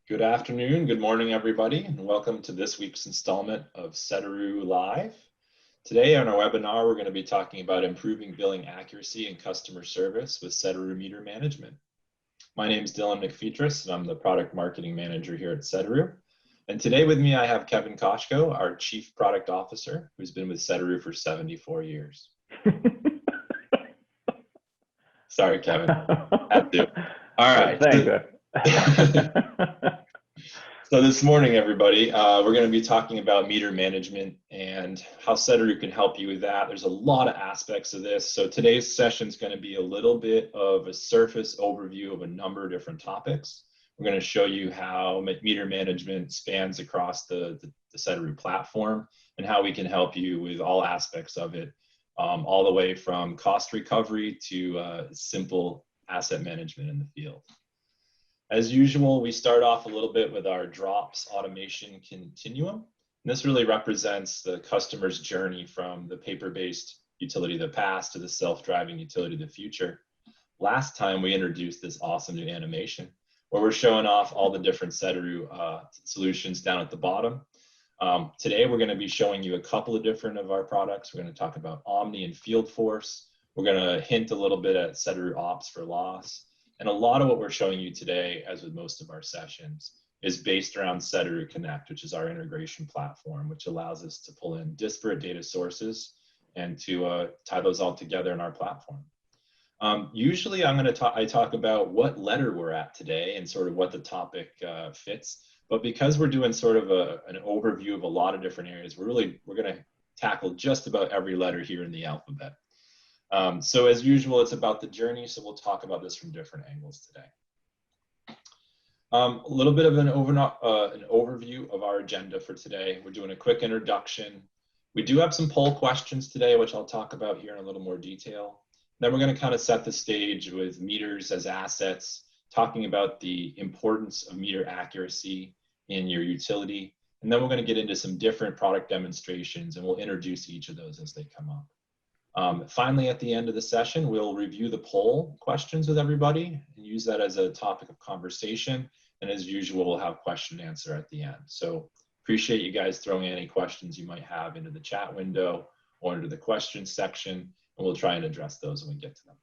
Good afternoon, good morning, everybody, and welcome to this week's installment of Sedaru Live. Today on our webinar, we're going to be talking about improving billing accuracy and customer service with Sedaru Meter Management. My name is Dylan McFeetris, and I'm the Product Marketing Manager here at Sedaru. And today with me, I have Kevin Koshko, our Chief Product Officer, who's been with Sedaru for 74 years. Sorry, Kevin. Had to. All right. Thanks. So this morning, everybody, we're going to be talking about meter management and how Sedaru can help you with that. There's a lot of aspects of this. So today's session is going to be a little bit of a surface overview of a number of different topics. We're going to show you how meter management spans across the Sedaru platform and how we can help you with all aspects of it, all the way from cost recovery to simple asset management in the field. As usual, we start off a little bit with our drops automation continuum. And this really represents the customer's journey from the paper-based utility of the past to the self-driving utility of the future. Last time we introduced this awesome new animation where we're showing off all the different Sedaru solutions down at the bottom. Today, we're going to be showing you a couple of different of our products. We're going to talk about Omni and Field Force. We're going to hint a little bit at Sedaru Ops for loss. And a lot of what we're showing you today, as with most of our sessions, is based around Sedaru Connect, which is our integration platform, which allows us to pull in disparate data sources and to tie those all together in our platform. Usually I talk about what letter we're at today and sort of what the topic fits. But because we're doing sort of an overview of a lot of different areas, we're going to tackle just about every letter here in the alphabet. So as usual, it's about the journey, so we'll talk about this from different angles today. A little bit of an overview of our agenda for today. We're doing a quick introduction. We do have some poll questions today, which I'll talk about here in a little more detail. Then we're going to kind of set the stage with meters as assets, talking about the importance of meter accuracy in your utility. And then we're going to get into some different product demonstrations, and we'll introduce each of those as they come up. Finally, at the end of the session, we'll review the poll questions with everybody and use that as a topic of conversation. And as usual, we'll have question and answer at the end. So appreciate you guys throwing any questions you might have into the chat window or into the questions section, and we'll try and address those when we get to them.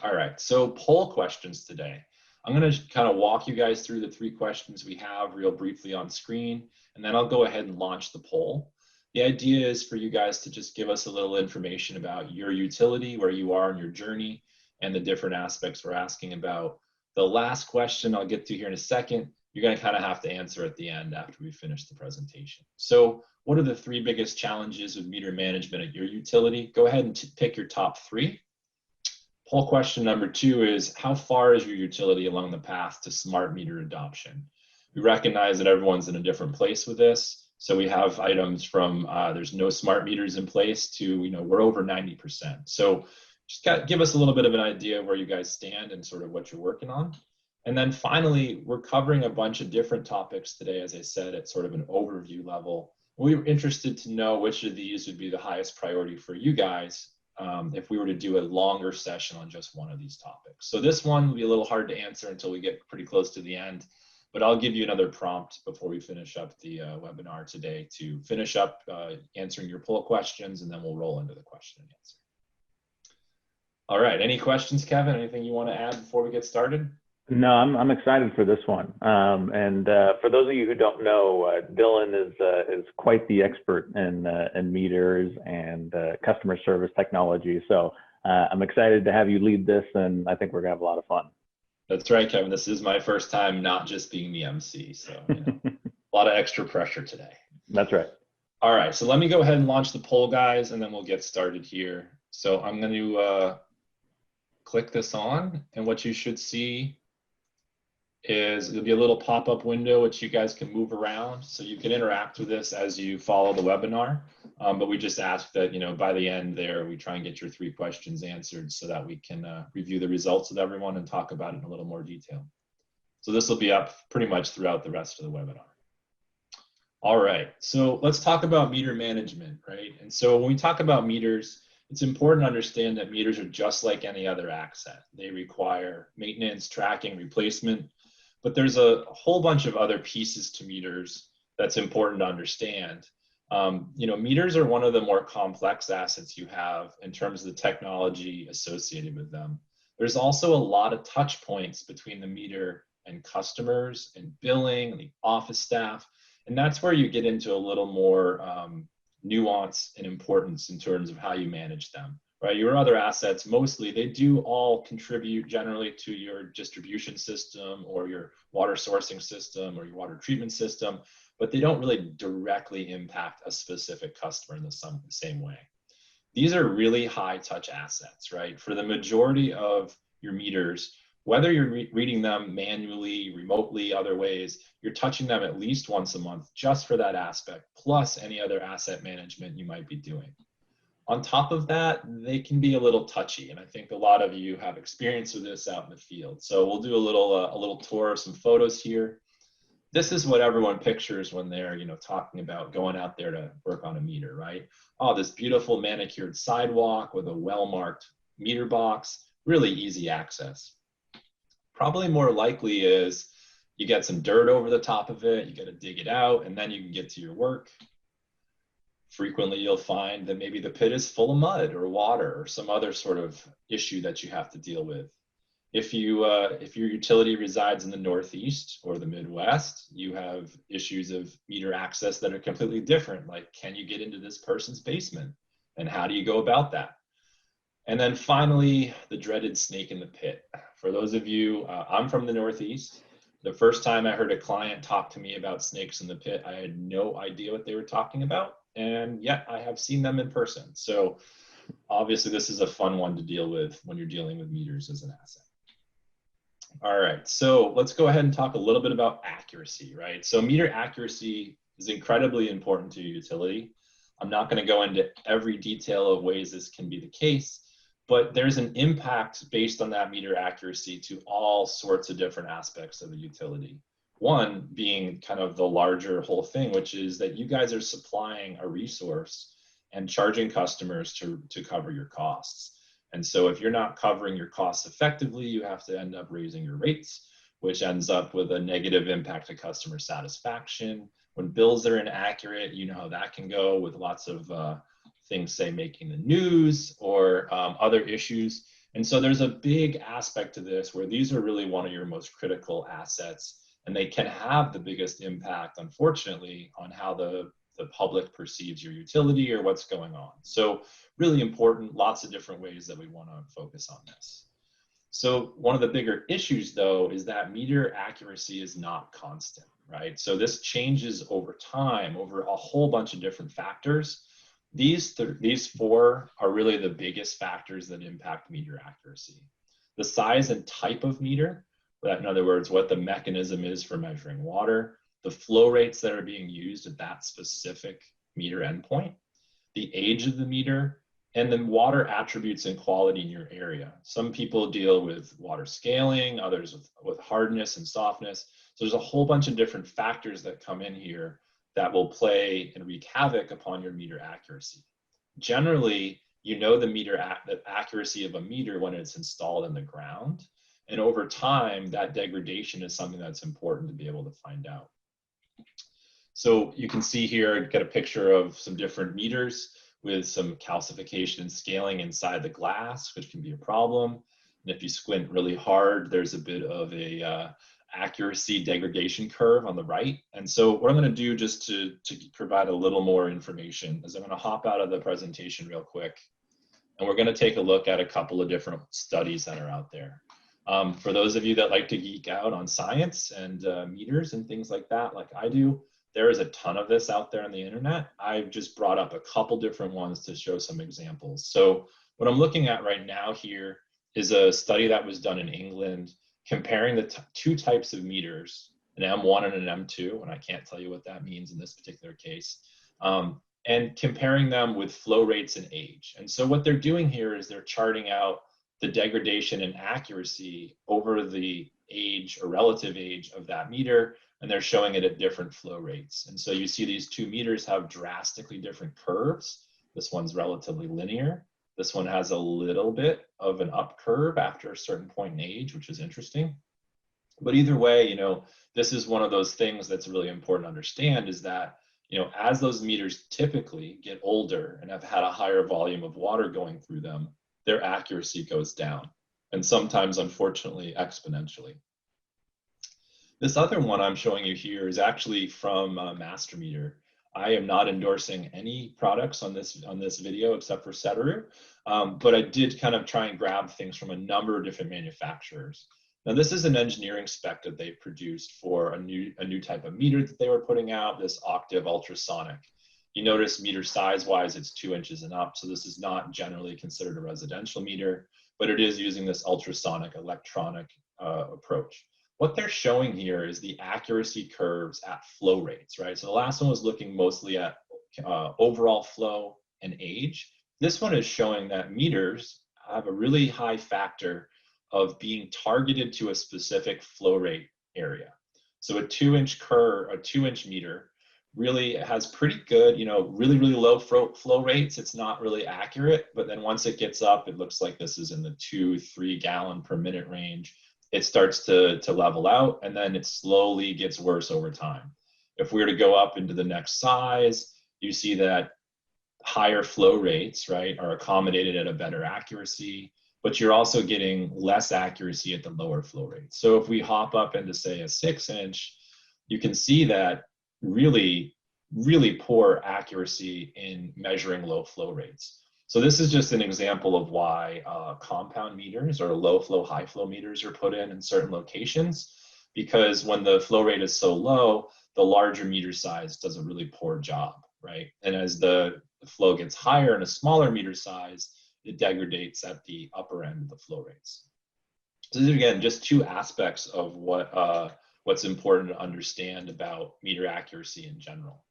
All right, so poll questions today. I'm going to kind of walk you guys through the 3 questions we have real briefly on screen, and then I'll go ahead and launch the poll. The idea is for you guys to just give us a little information about your utility, where you are in your journey, and the different aspects we're asking about. The last question I'll get to here in a second, you're going to kind of have to answer at the end after we finish the presentation. So what are the 3 biggest challenges with meter management at your utility? Go ahead and pick your top 3. Poll question number 2 is, how far is your utility along the path to smart meter adoption? We recognize that everyone's in a different place with this. So we have items from there's no smart meters in place to, we're over 90%. So just give us a little bit of an idea of where you guys stand and sort of what you're working on. And then finally, we're covering a bunch of different topics today, as I said, at sort of an overview level. We were interested to know which of these would be the highest priority for you guys if we were to do a longer session on just one of these topics. So this one will be a little hard to answer until we get pretty close to the end. But I'll give you another prompt before we finish up the webinar today to finish up answering your poll questions, and then we'll roll into the question and answer. All right, any questions, Kevin? Anything you want to add before we get started? No, I'm excited for this one. And for those of you who don't know, Dylan is quite the expert in meters and customer service technology. So I'm excited to have you lead this, and I think we're going to have a lot of fun. That's right, Kevin. This is my first time not just being the MC, so a lot of extra pressure today. That's right. All right, so let me go ahead and launch the poll, guys, and then we'll get started here. So I'm going to click this on, and what you should see is there'll be a little pop-up window which you guys can move around, so you can interact with this as you follow the webinar. But we just ask that, by the end there, we try and get your 3 questions answered so that we can review the results with everyone and talk about it in a little more detail. So this will be up pretty much throughout the rest of the webinar. All right, so let's talk about meter management, right? And so when we talk about meters, it's important to understand that meters are just like any other asset. They require maintenance, tracking, replacement. But there's a whole bunch of other pieces to meters that's important to understand. Meters are one of the more complex assets you have in terms of the technology associated with them. There's also a lot of touch points between the meter and customers and billing and the office staff. And that's where you get into a little more nuance and importance in terms of how you manage them, right? Your other assets, mostly, they do all contribute generally to your distribution system or your water sourcing system or your water treatment system, but they don't really directly impact a specific customer in the same way. These are really high touch assets, right? For the majority of your meters, whether you're reading them manually, remotely, other ways, you're touching them at least once a month just for that aspect, plus any other asset management you might be doing. On top of that, they can be a little touchy, and I think a lot of you have experience with this out in the field. So we'll do a little tour of some photos here. This is what everyone pictures when they're, talking about going out there to work on a meter, right? Oh, this beautiful manicured sidewalk with a well-marked meter box, really easy access. Probably more likely is you get some dirt over the top of it, you got to dig it out, and then you can get to your work. Frequently, you'll find that maybe the pit is full of mud or water or some other sort of issue that you have to deal with. If your utility resides in the Northeast or the Midwest, you have issues of meter access that are completely different. Like, can you get into this person's basement? And how do you go about that? And then finally, the dreaded snake in the pit. For those of you, I'm from the Northeast. The first time I heard a client talk to me about snakes in the pit, I had no idea what they were talking about. And yet I have seen them in person. So obviously this is a fun one to deal with when you're dealing with meters as an asset. All right, so let's go ahead and talk a little bit about accuracy, right? So meter accuracy is incredibly important to your utility. I'm not going to go into every detail of ways this can be the case, but there's an impact based on that meter accuracy to all sorts of different aspects of the utility. One being kind of the larger whole thing, which is that you guys are supplying a resource and charging customers to cover your costs. And so if you're not covering your costs effectively, you have to end up raising your rates, which ends up with a negative impact to customer satisfaction. When bills are inaccurate, you know how that can go with lots of things, say, making the news or other issues. And so there's a big aspect to this where these are really one of your most critical assets, and they can have the biggest impact, unfortunately, on how the public perceives your utility or what's going on. So really important, lots of different ways that we want to focus on this. So one of the bigger issues, though, is that meter accuracy is not constant, right? So this changes over time, over a whole bunch of different factors. These four are really the biggest factors that impact meter accuracy. The size and type of meter, in other words, what the mechanism is for measuring water, the flow rates that are being used at that specific meter endpoint, the age of the meter, and then water attributes and quality in your area. Some people deal with water scaling, others with hardness and softness. So there's a whole bunch of different factors that come in here that will play and wreak havoc upon your meter accuracy. Generally, you know the accuracy of a meter when it's installed in the ground. And over time, that degradation is something that's important to be able to find out. So you can see here, get a picture of some different meters with some calcification and scaling inside the glass, which can be a problem. And if you squint really hard, there's a bit of a accuracy degradation curve on the right. And so what I'm going to do, just to provide a little more information, is I'm going to hop out of the presentation real quick, and we're going to take a look at a couple of different studies that are out there. For those of you that like to geek out on science and meters and things like that, like I do, there is a ton of this out there on the internet. I've just brought up a couple different ones to show some examples. So what I'm looking at right now here is a study that was done in England comparing the two types of meters, an M1 and an M2, and I can't tell you what that means in this particular case, and comparing them with flow rates and age. And so what they're doing here is they're charting out the degradation and accuracy over the age or relative age of that meter, and they're showing it at different flow rates. And so you see these two meters have drastically different curves. This one's relatively linear. This one has a little bit of an up curve after a certain point in age, which is interesting. But either way, this is one of those things that's really important to understand, is that, as those meters typically get older and have had a higher volume of water going through them, their accuracy goes down, and sometimes, unfortunately, exponentially. This other one I'm showing you here is actually from Mastermeter. I am not endorsing any products on this video except for Sedaru, but I did kind of try and grab things from a number of different manufacturers. Now, this is an engineering spec that they produced for a new type of meter that they were putting out, this octave ultrasonic. You notice meter size-wise, it's 2 inches and up, so this is not generally considered a residential meter, but it is using this ultrasonic electronic approach. What they're showing here is the accuracy curves at flow rates, right? So the last one was looking mostly at overall flow and age. This one is showing that meters have a really high factor of being targeted to a specific flow rate area. So a 2-inch meter really has pretty good, really low flow rates. It's not really accurate, but then once it gets up, it looks like this is in the 2-3 gallon per minute range. It starts to level out, and then it slowly gets worse over time. If we were to go up into the next size, you see that higher flow rates, right, are accommodated at a better accuracy, but you're also getting less accuracy at the lower flow rates. So if we hop up into, say, a 6-inch, you can see that really poor accuracy in measuring low flow rates. So this is just an example of why compound meters or low flow, high flow meters are put in certain locations, because when the flow rate is so low, the larger meter size does a really poor job, right? And as the flow gets higher in a smaller meter size, it degrades at the upper end of the flow rates. So these are, again, just two aspects of what's important to understand about meter accuracy in general.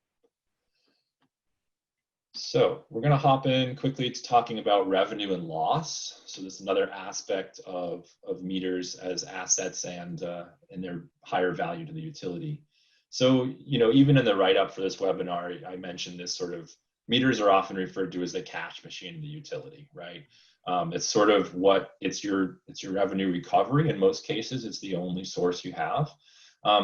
So we're going to hop in quickly to talking about revenue and loss. So this is another aspect of meters as assets and their higher value to the utility. So, even in the write-up for this webinar, I mentioned this sort of, meters are often referred to as the cash machine of the utility, right? It's sort of it's your revenue recovery. In most cases, it's the only source you have.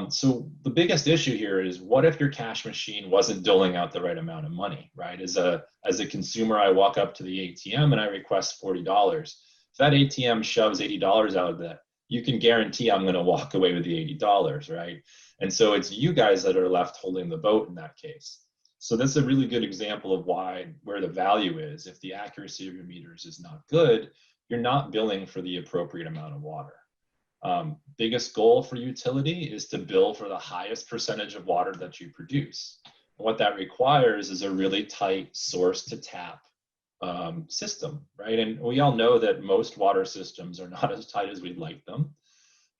So the biggest issue here is, what if your cash machine wasn't doling out the right amount of money, right? As a consumer, I walk up to the ATM and I request $40. If that ATM shoves $80 out of that, you can guarantee I'm going to walk away with the $80, right? And so it's you guys that are left holding the boat in that case. So that's a really good example of where the value is. If the accuracy of your meters is not good, you're not billing for the appropriate amount of water. Biggest goal for utility is to bill for the highest percentage of water that you produce. And what that requires is a really tight source to tap system, right? And we all know that most water systems are not as tight as we'd like them.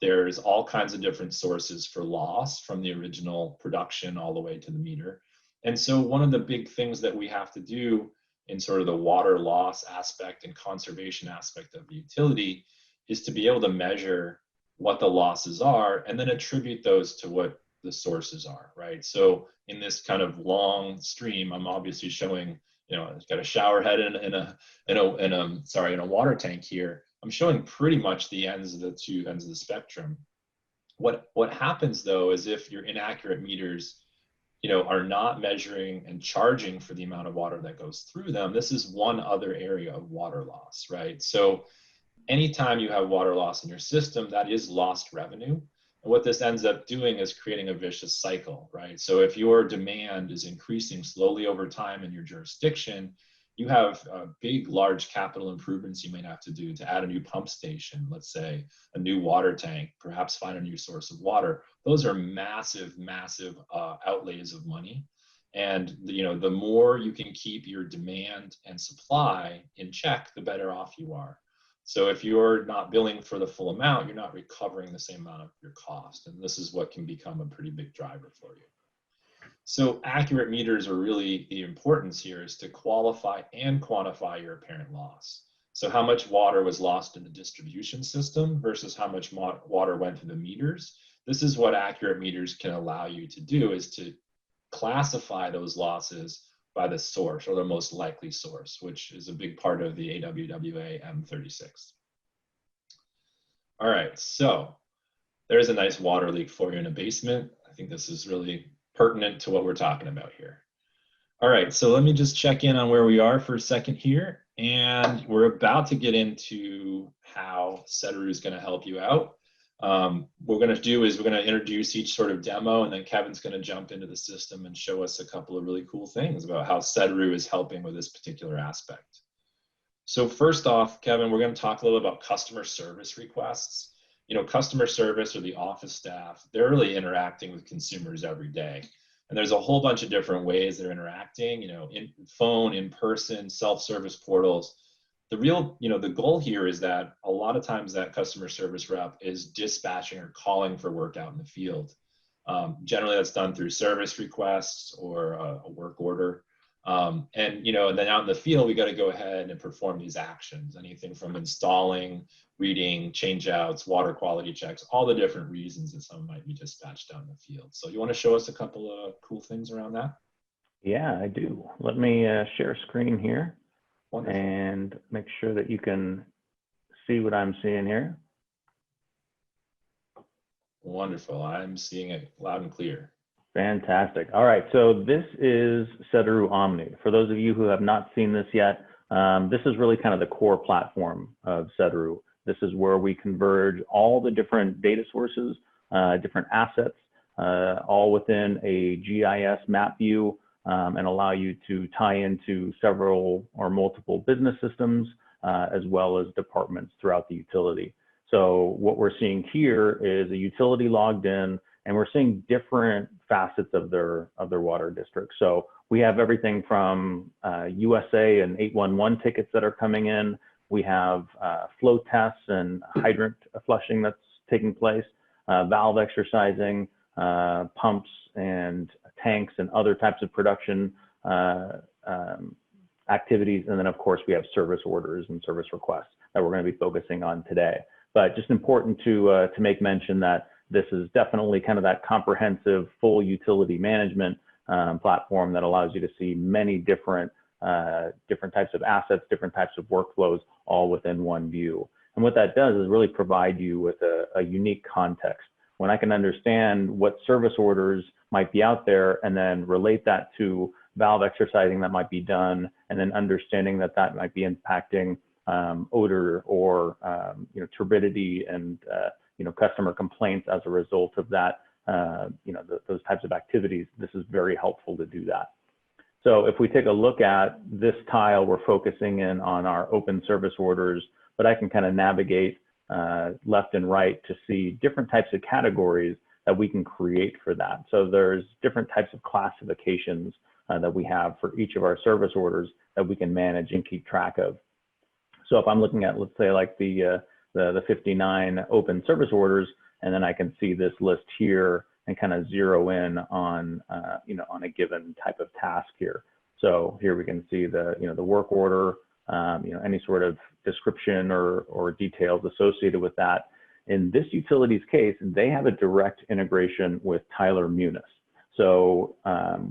There's all kinds of different sources for loss from the original production all the way to the meter. And so one of the big things that we have to do in sort of the water loss aspect and conservation aspect of the utility is to be able to measure what the losses are and then attribute those to what the sources are, right? So in this kind of long stream, I'm obviously showing, it's got a shower head in a water tank here. I'm showing pretty much the two ends of the spectrum. What happens though is, if your inaccurate meters are not measuring and charging for the amount of water that goes through them, this is one other area of water loss, right? So anytime you have water loss in your system, that is lost revenue. And what this ends up doing is creating a vicious cycle, right? So if your demand is increasing slowly over time in your jurisdiction, you have big, large capital improvements you may have to do to add a new pump station, let's say a new water tank, perhaps find a new source of water. Those are massive outlays of money. And the more you can keep your demand and supply in check, the better off you are. So if you're not billing for the full amount, you're not recovering the same amount of your cost. And this is what can become a pretty big driver for you. So accurate meters are really, the importance here is to qualify and quantify your apparent loss. So how much water was lost in the distribution system versus how much water went to the meters. This is what accurate meters can allow you to do, is to classify those losses by the source, or the most likely source, which is a big part of the AWWA M36. All right, so There is a nice water leak for you in a basement. I think this is really pertinent to what we're talking about here. All right, so let me just check in on where we are for a second here. And we're about to get into how Sedaru is going to help you out. What we're going to do is we're going to introduce each sort of demo, and then Kevin's going to jump into the system and show us a couple of really cool things about how Sedaru is helping with this particular aspect. So first off, Kevin, we're going to talk a little about customer service requests. You know, customer service or the office staff, they're really interacting with consumers every day. And there's a whole bunch of different ways they're interacting, you know, in phone, in person, self-service portals. The real, you know, the goal here is that a lot of times that customer service rep is dispatching or calling for work out in the field. Generally that's done through service requests or a work order. And, you know, and then out in the field, we got to go ahead and perform these actions, anything from installing, reading, changeouts, water quality checks, all the different reasons that someone might be dispatched down in the field. So you want to show us a couple of cool things around that? Yeah, I do. Let me share screen here. Wonderful. And make sure that you can see what I'm seeing here. Wonderful. I'm seeing it loud and clear. Fantastic. All right, so this is Sedaru Omni. For those of you who have not seen this yet, this is really kind of the core platform of Sedaru. This is where we converge all the different data sources, different assets, all within a GIS map view, and allow you to tie into several or multiple business systems, as well as departments throughout the utility. So what we're seeing here is a utility logged in, and we're seeing different facets of their water district. So we have everything from USA and 811 tickets that are coming in. We have flow tests and hydrant flushing that's taking place, valve exercising, pumps and tanks and other types of production activities. And then of course we have service orders and service requests that we're going to be focusing on today. But just important to make mention that this is definitely kind of that comprehensive full utility management platform that allows you to see many different types of assets, different types of workflows, all within one view. And what that does is really provide you with a unique context. When I can understand what service orders might be out there and then relate that to valve exercising that might be done, and then understanding that that might be impacting odor or you know, turbidity and you know, customer complaints as a result of that, you know, those types of activities, this is very helpful to do that. So if we take a look at this tile, we're focusing in on our open service orders, but I can kind of navigate left and right to see different types of categories that we can create for that. So there's different types of classifications that we have for each of our service orders that we can manage and keep track of. So if I'm looking at, let's say, like the 59 open service orders, and then I can see this list here and kind of zero in on, you know, on a given type of task here. So here we can see the, you know, the work order, you know, any sort of description or details associated with that. In this utility's case, they have a direct integration with Tyler Munis. So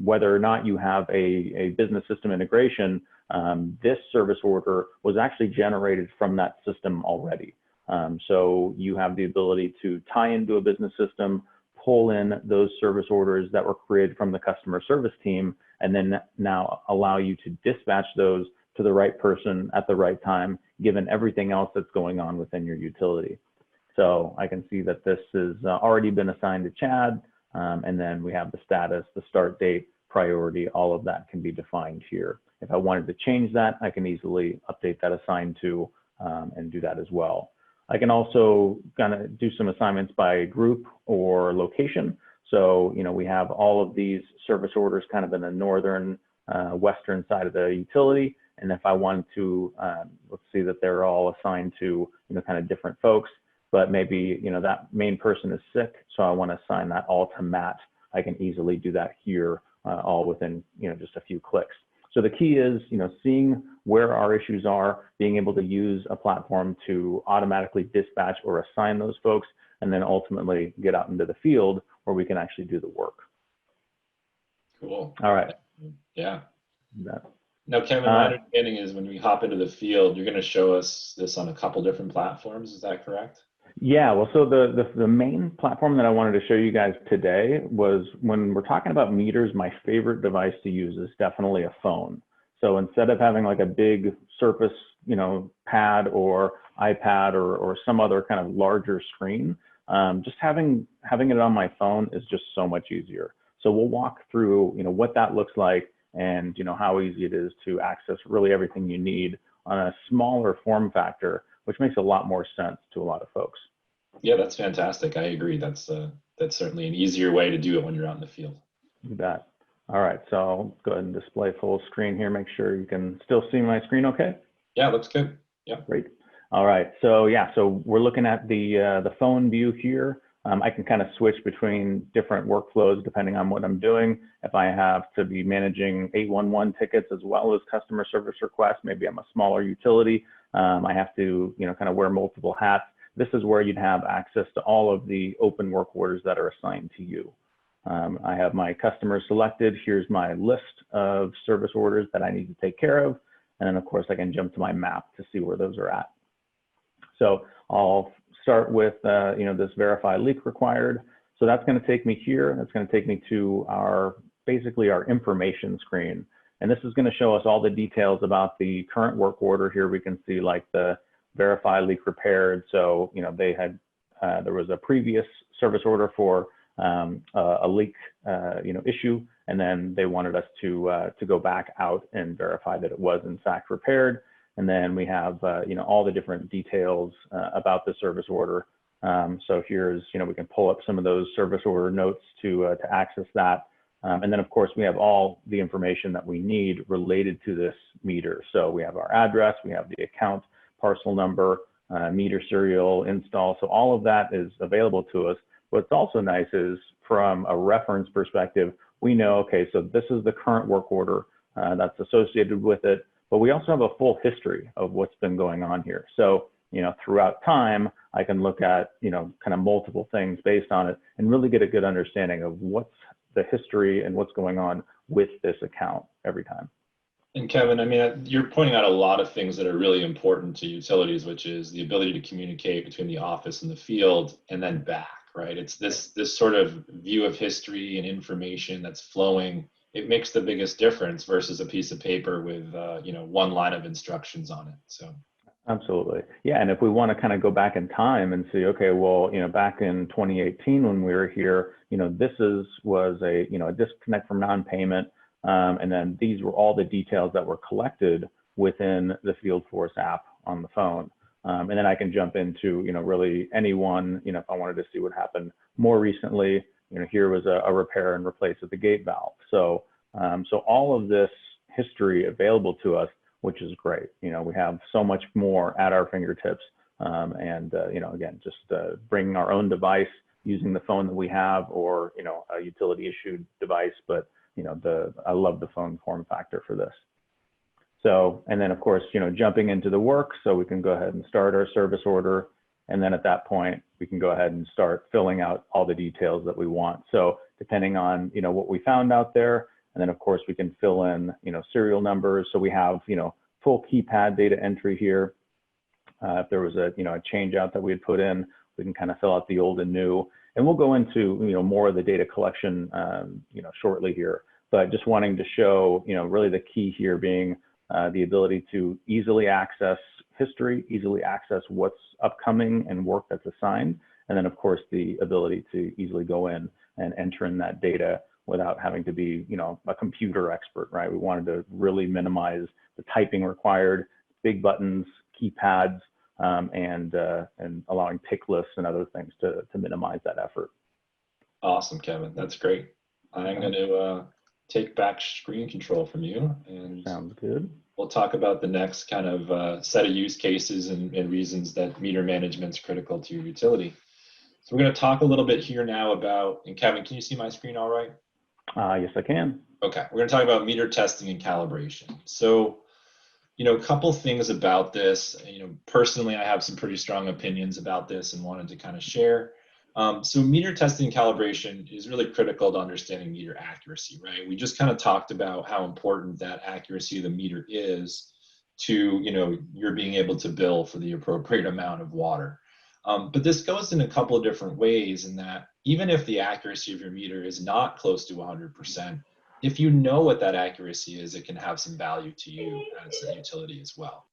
whether or not you have a business system integration, this service order was actually generated from that system already. So you have the ability to tie into a business system, pull in those service orders that were created from the customer service team, and then now allow you to dispatch those to the right person at the right time, given everything else that's going on within your utility. So I can see that this has already been assigned to Chad, and then we have the status, the start date, priority, all of that can be defined here. If I wanted to change that, I can easily update that assigned to and do that as well. I can also kind of do some assignments by group or location. So, you know, we have all of these service orders kind of in the northern, western side of the utility. And if I wanted to, let's see that they're all assigned to, you know, kind of different folks, but maybe, you know, that main person is sick. So I want to assign that all to Matt. I can easily do that here, all within, you know, just a few clicks. So the key is, you know, seeing where our issues are, being able to use a platform to automatically dispatch or assign those folks, and then ultimately get out into the field where we can actually do the work. Cool. All right. Yeah. Now, Kevin, my understanding is when we hop into the field, you're going to show us this on a couple different platforms. Is that correct? Yeah, well, so the main platform that I wanted to show you guys today was, when we're talking about meters, my favorite device to use is definitely a phone. So instead of having like a big Surface, pad or iPad or some other kind of larger screen, just having it on my phone is just so much easier. So we'll walk through, what that looks like, and how easy it is to access really everything you need on a smaller form factor, which makes a lot more sense to a lot of folks. Yeah, that's fantastic. I agree. That's certainly an easier way to do it when you're out in the field. You bet. All right, so I'll go ahead and display full screen here. Make sure you can still see my screen okay? Yeah, looks good. Yeah. Great. All right, so yeah, so we're looking at the phone view here. I can kind of switch between different workflows depending on what I'm doing. If I have to be managing 811 tickets as well as customer service requests, maybe I'm a smaller utility, I have to, kind of wear multiple hats. This is where you'd have access to all of the open work orders that are assigned to you. I have my customers selected. Here's my list of service orders that I need to take care of. And then of course I can jump to my map to see where those are at. So I'll start with, this verify leak required. So that's going to take me here. That's going to take me to basically our information screen. And this is going to show us all the details about the current work order. Here we can see like the verify leak repaired. So, they had, there was a previous service order for a leak, issue, and then they wanted us to go back out and verify that it was in fact repaired. And then we have, all the different details about the service order. So here's, we can pull up some of those service order notes to access that. And then of course we have all the information that we need related to this meter. So we have our address, we have the account, parcel number, meter serial, install. So all of that is available to us. What's also nice is, from a reference perspective, we know, okay, so this is the current work order that's associated with it, but we also have a full history of what's been going on here. So, throughout time, I can look at, kind of multiple things based on it and really get a good understanding of what's the history and what's going on with this account every time. And Kevin, I mean, you're pointing out a lot of things that are really important to utilities, which is the ability to communicate between the office and the field and then back, right? It's this sort of view of history and information that's flowing. It makes the biggest difference versus a piece of paper with, one line of instructions on it. So. Absolutely. Yeah. And if we want to kind of go back in time and see, okay, well, back in 2018 when we were here, this was a disconnect from non-payment. And then these were all the details that were collected within the Fieldforce app on the phone. And then I can jump into, really anyone, if I wanted to see what happened more recently, here was a repair and replace of the gate valve. So, so all of this history available to us, which is great. We have so much more at our fingertips. And, again, just bringing our own device, using the phone that we have, or, a utility issued device, but I love the phone form factor for this. So, and then of course, jumping into the work, so we can go ahead and start our service order. And then at that point, we can go ahead and start filling out all the details that we want. So depending on, what we found out there, and then of course we can fill in, serial numbers. So we have, full keypad data entry here. If there was a changeout that we had put in, we can kind of fill out the old and new. And we'll go into, more of the data collection, shortly here, but just wanting to show, really the key here being the ability to easily access history, easily access what's upcoming and work that's assigned. And then of course, the ability to easily go in and enter in that data without having to be, a computer expert, right? We wanted to really minimize the typing required, big buttons, keypads, and allowing tick lists and other things to minimize that effort. Awesome, Kevin. That's great. I'm going to take back screen control from you, and sounds good. We'll talk about the next kind of set of use cases and reasons that meter management is critical to your utility. So we're going to talk a little bit here now about, and Kevin, can you see my screen all right? Yes, I can. Okay, we're going to talk about meter testing and calibration. So, a couple things about this. Personally, I have some pretty strong opinions about this and wanted to kind of share. So meter testing and calibration is really critical to understanding meter accuracy, right? We just kind of talked about how important that accuracy of the meter is to, you're being able to bill for the appropriate amount of water. But this goes in a couple of different ways in that even if the accuracy of your meter is not close to 100%, if you know what that accuracy is, it can have some value to you as a utility as well.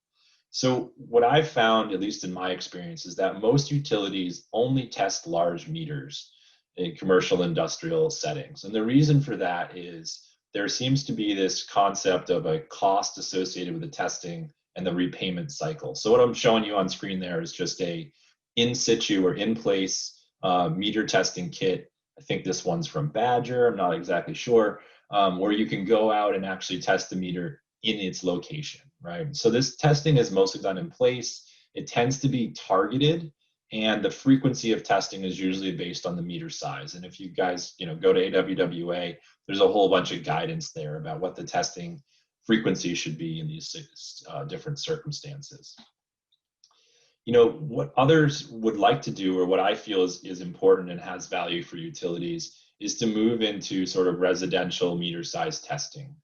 So what I've found, at least in my experience, is that most utilities only test large meters in commercial industrial settings. And the reason for that is there seems to be this concept of a cost associated with the testing and the repayment cycle. So what I'm showing you on screen there is just a in situ or in place meter testing kit. I think this one's from Badger, I'm not exactly sure, where you can go out and actually test the meter in its location, right? So this testing is mostly done in place. It tends to be targeted, and the frequency of testing is usually based on the meter size. And if you guys, go to AWWA, there's a whole bunch of guidance there about what the testing frequency should be in these different circumstances. What others would like to do, or what I feel is important and has value for utilities, is to move into sort of residential meter size testing,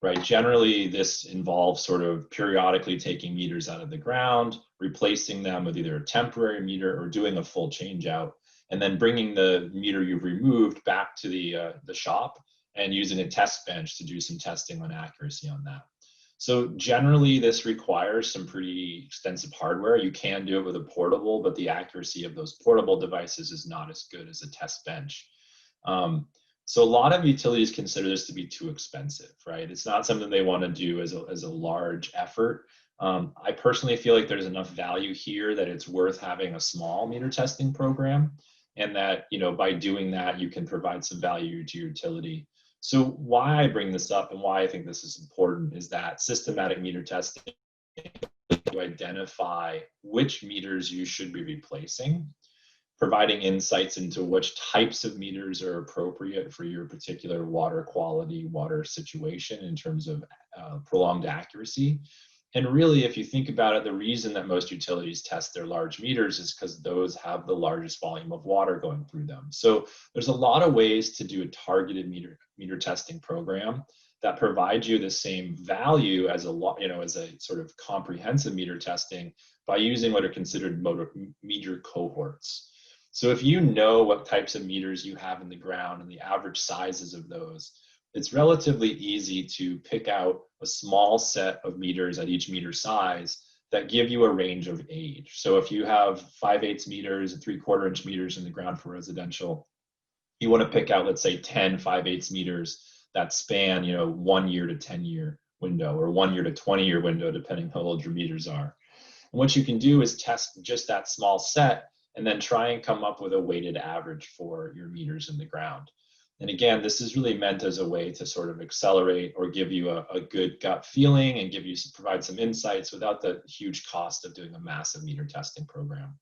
right? Generally, this involves sort of periodically taking meters out of the ground, replacing them with either a temporary meter or doing a full change out, and then bringing the meter you've removed back to the shop and using a test bench to do some testing on accuracy on that. So generally, this requires some pretty extensive hardware. You can do it with a portable, but the accuracy of those portable devices is not as good as a test bench. So a lot of utilities consider this to be too expensive, right? It's not something they want to do as a large effort. I personally feel like there's enough value here that it's worth having a small meter testing program, and that, by doing that, you can provide some value to your utility. So why I bring this up and why I think this is important is that systematic meter testing to identify which meters you should be replacing, providing insights into which types of meters are appropriate for your particular water quality, water situation in terms of prolonged accuracy. And really, if you think about it, the reason that most utilities test their large meters is because those have the largest volume of water going through them. So there's a lot of ways to do a targeted meter testing program that provides you the same value as as a sort of comprehensive meter testing by using what are considered meter cohorts. So if you know what types of meters you have in the ground and the average sizes of those, it's relatively easy to pick out a small set of meters at each meter size that give you a range of age. So if you have 5/8 meters and 3/4 inch meters in the ground for residential, you want to pick out, let's say, 10 5/8 meters that span, 1 year to 10-year window, or 1 year to 20-year window, depending how old your meters are. And what you can do is test just that small set and then try and come up with a weighted average for your meters in the ground. And again, this is really meant as a way to sort of accelerate or give you a good gut feeling and provide some insights without the huge cost of doing a massive meter testing program.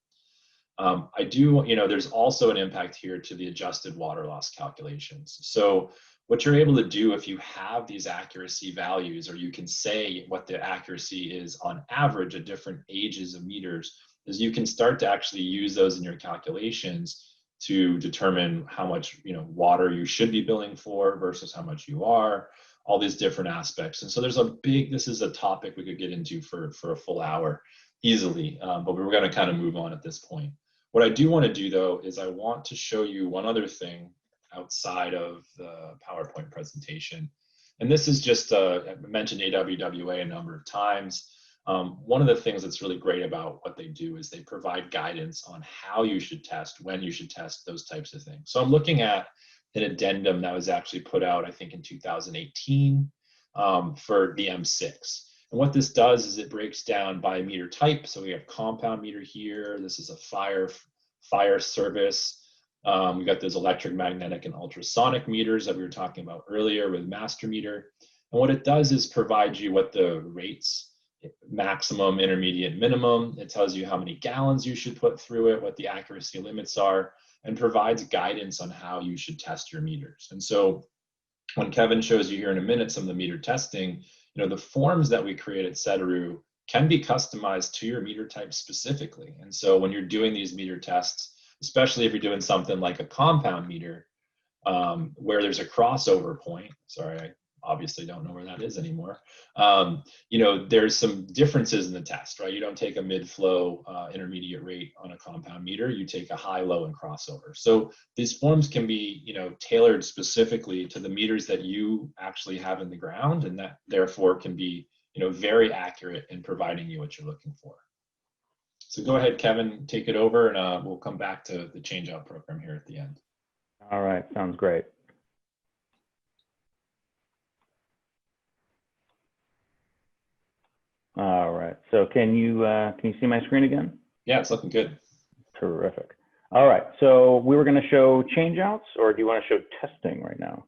There's also an impact here to the adjusted water loss calculations. So what you're able to do if you have these accuracy values, or you can say what the accuracy is on average at different ages of meters, is you can start to actually use those in your calculations to determine how much water you should be billing for versus how much you are, all these different aspects. And so this is a topic we could get into for a full hour easily, but we're going to kind of move on at this point. What I do want to do, though, is I want to show you one other thing outside of the PowerPoint presentation. And this is just, I mentioned AWWA a number of times. One of the things that's really great about what they do is they provide guidance on how you should test, when you should test, those types of things. So I'm looking at an addendum that was actually put out, I think, in 2018 for the M6. And what this does is it breaks down by meter type. So we have compound meter here. This is a fire service. We got those electric, magnetic, and ultrasonic meters that we were talking about earlier with master meter. And what it does is provide you what the rates, maximum, intermediate, minimum. It tells you how many gallons you should put through it, what the accuracy limits are, and provides guidance on how you should test your meters. And so when Kevin shows you here in a minute some of the meter testing, the forms that we create at Sedaru can be customized to your meter type specifically. And so when you're doing these meter tests, especially if you're doing something like a compound meter, where there's a crossover point, sorry, I obviously don't know where that is anymore. You know, there's some differences in the test, right? You don't take a mid-flow intermediate rate on a compound meter, you take a high, low, and crossover. So these forms can be, you know, tailored specifically to the meters that you actually have in the ground, and that therefore can be, you know, very accurate in providing you what you're looking for. So go ahead, Kevin, take it over, and we'll come back to the Changeout program here at the end. All right, sounds great. All right, so can you see my screen again? Yeah, it's looking good. Terrific. All right, so we were going to show changeouts, or do you want to show testing right now?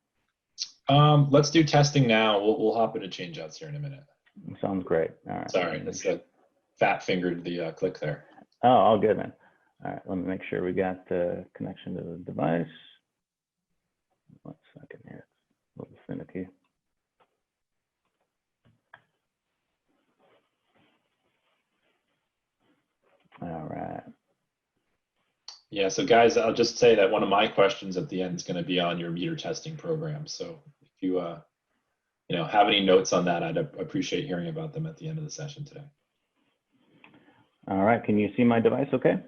Let's do testing now. We'll hop into changeouts here in a minute. Sounds great. All right. Sorry, it's fat-fingered the click there. Oh, all good, man. All right, let me make sure we got the connection to the device. 1 second here, it's a little finicky. All right. Yeah, so guys, I'll just say that one of my questions at the end is going to be on your meter testing program. So if you, you know, have any notes on that, I'd appreciate hearing about them at the end of the session today. All right, can you see my device okay?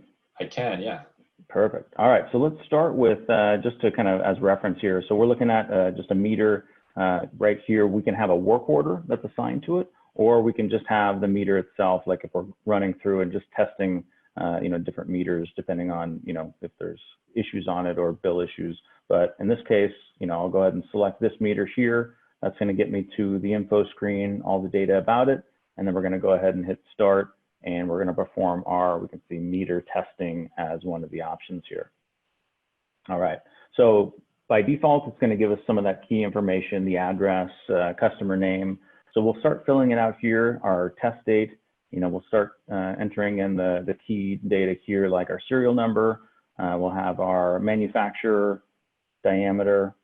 I can, yeah. Perfect. All right, so let's start with just to kind of as reference here. So we're looking at just a meter right here. We can have a work order that's assigned to it, or we can just have the meter itself, like if we're running through and just testing you know, different meters depending on, you know, if there's issues on it or bill issues. But in this case, you know, I'll go ahead and select this meter here. That's going to get me to the info screen, all the data about it. And then we're going to go ahead and hit start, and we're going to perform our, we can see meter testing as one of the options here. All right, so by default, it's going to give us some of that key information, the address, customer name. So we'll start filling it out here, our test date. You know, we'll start entering in the key data here, like our serial number. We'll have our manufacturer, diameter,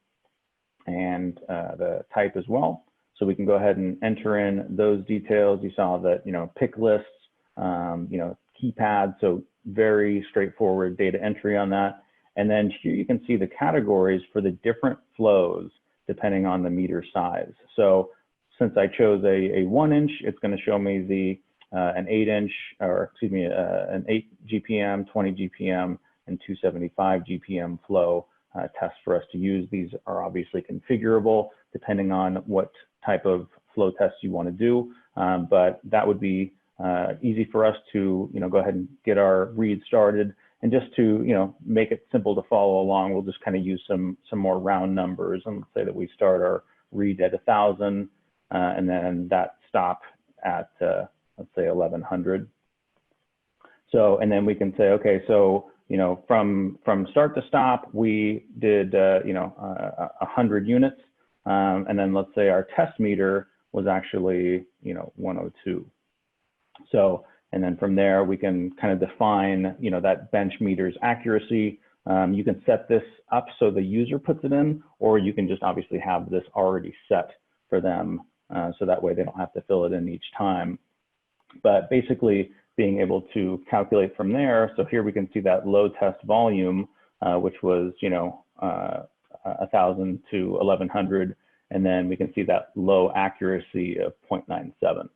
and the type as well. So we can go ahead and enter in those details. You saw that, you know, pick lists, you know, keypad, so very straightforward data entry on that. And then here you can see the categories for the different flows depending on the meter size. So since I chose a 1 inch, it's going to show me the an 8 inch, or excuse me, an 8 GPM, 20 GPM, and 275 GPM flow test for us to use. These are obviously configurable depending on what type of flow test you want to do, but that would be easy for us to, you know, go ahead and get our read started. And just to, you know, make it simple to follow along, we'll just kind of use some more round numbers, and let's say that we start our read at 1,000, and then that stop at let's say 1,100. So, and then we can say, okay, so, you know, from start to stop, we did, you know, 100 units. And then let's say our test meter was actually, you know, 102. So, and then from there, we can kind of define, you know, that bench meter's accuracy. You can set this up so the user puts it in, or you can just obviously have this already set for them. So that way they don't have to fill it in each time. But basically being able to calculate from there. So here we can see that low test volume, which was, you know, 1,000 to 1,100. And then we can see that low accuracy of 0.97.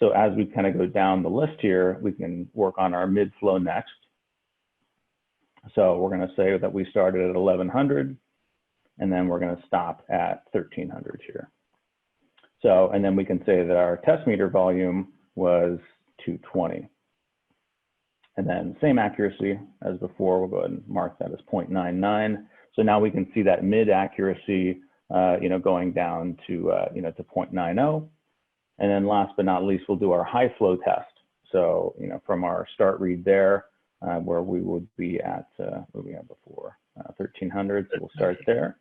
So as we kind of go down the list here, we can work on our mid flow next. So we're going to say that we started at 1,100, and then we're going to stop at 1,300 here. So, and then we can say that our test meter volume was 220. And then same accuracy as before, we'll go ahead and mark that as 0.99. So now we can see that mid accuracy, you know, going down to, you know, to 0.90. And then last but not least, we'll do our high flow test. So, you know, from our start read there, where we would be at, what we had before, 1,300, so we'll start there.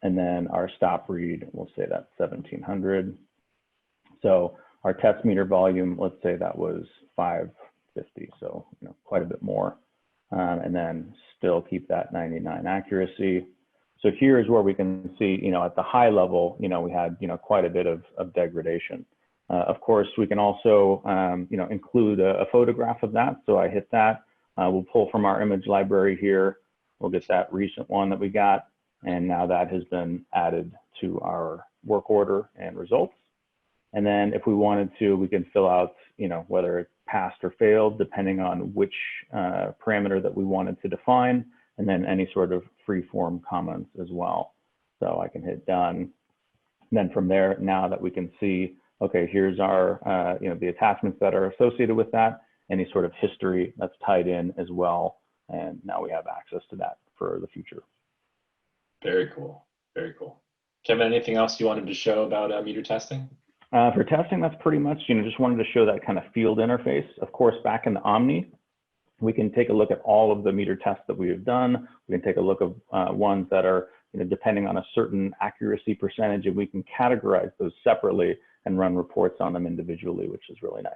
And then our stop read, we'll say that's 1,700. So our test meter volume, let's say that was 550, so, you know, quite a bit more. And then still keep that 99 accuracy. So here is where we can see, you know, at the high level, you know, we had, you know, quite a bit of degradation. Of course, we can also, you know, include a photograph of that. So I hit that. We'll pull from our image library here. We'll get that recent one that we got. And now that has been added to our work order and results. And then if we wanted to, we can fill out, whether it passed or failed, depending on which parameter that we wanted to define, and then any sort of free form comments as well. So I can hit done. And then from there, now that we can see, okay, here's our, the attachments that are associated with that, any sort of history that's tied in as well. And now we have access to that for the future. Very cool. Very cool. Kevin, anything else you wanted to show about meter testing? For testing, that's pretty much, just wanted to show that kind of field interface. Of course, back in the Omni, we can take a look at all of the meter tests that we have done. We can take a look at ones that are, depending on a certain accuracy percentage, and we can categorize those separately and run reports on them individually, which is really nice.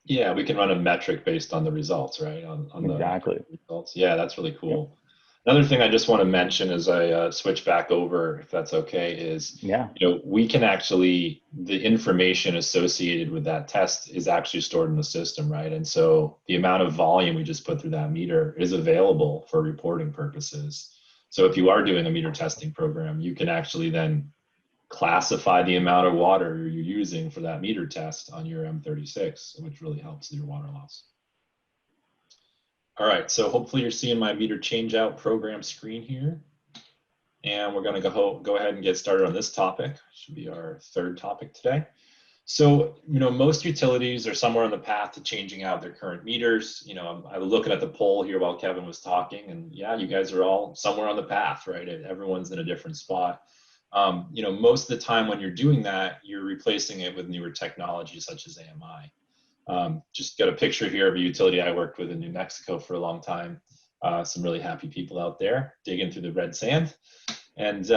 Yeah, we can run a metric based on the results, right? On exactly. The results. Yeah, that's really cool. Yep. Another thing I just want to mention as I switch back over, if that's okay, is we can actually, the information associated with that test is actually stored in the system, right? And so the amount of volume we just put through that meter is available for reporting purposes. So if you are doing a meter testing program, you can actually then classify the amount of water you're using for that meter test on your M36, which really helps your water loss. All right, so hopefully you're seeing my meter changeout program screen here. And we're gonna go ahead and get started on this topic. Should be our third topic today. So, most utilities are somewhere on the path to changing out their current meters. I was looking at the poll here while Kevin was talking, and yeah, you guys are all somewhere on the path, right? Everyone's in a different spot. Most of the time when you're doing that, you're replacing it with newer technology such as AMI. Just got a picture here of a utility I worked with in New Mexico for a long time. Some really happy people out there digging through the red sand. And,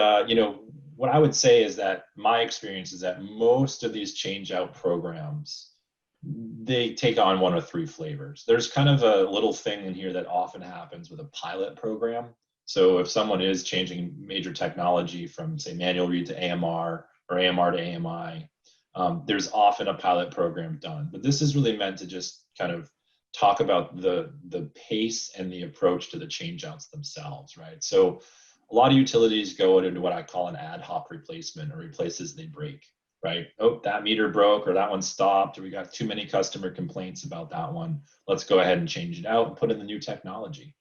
what I would say is that my experience is that most of these change out programs, they take on one of three flavors. There's kind of a little thing in here that often happens with a pilot program. So if someone is changing major technology from, say, manual read to AMR or AMR to AMI, there's often a pilot program done. But this is really meant to just kind of talk about the pace and the approach to the changeouts themselves, right? So a lot of utilities go into what I call an ad hoc replacement, or replace as they break, right? Oh, that meter broke, or that one stopped, or we got too many customer complaints about that one. Let's go ahead and change it out and put in the new technology.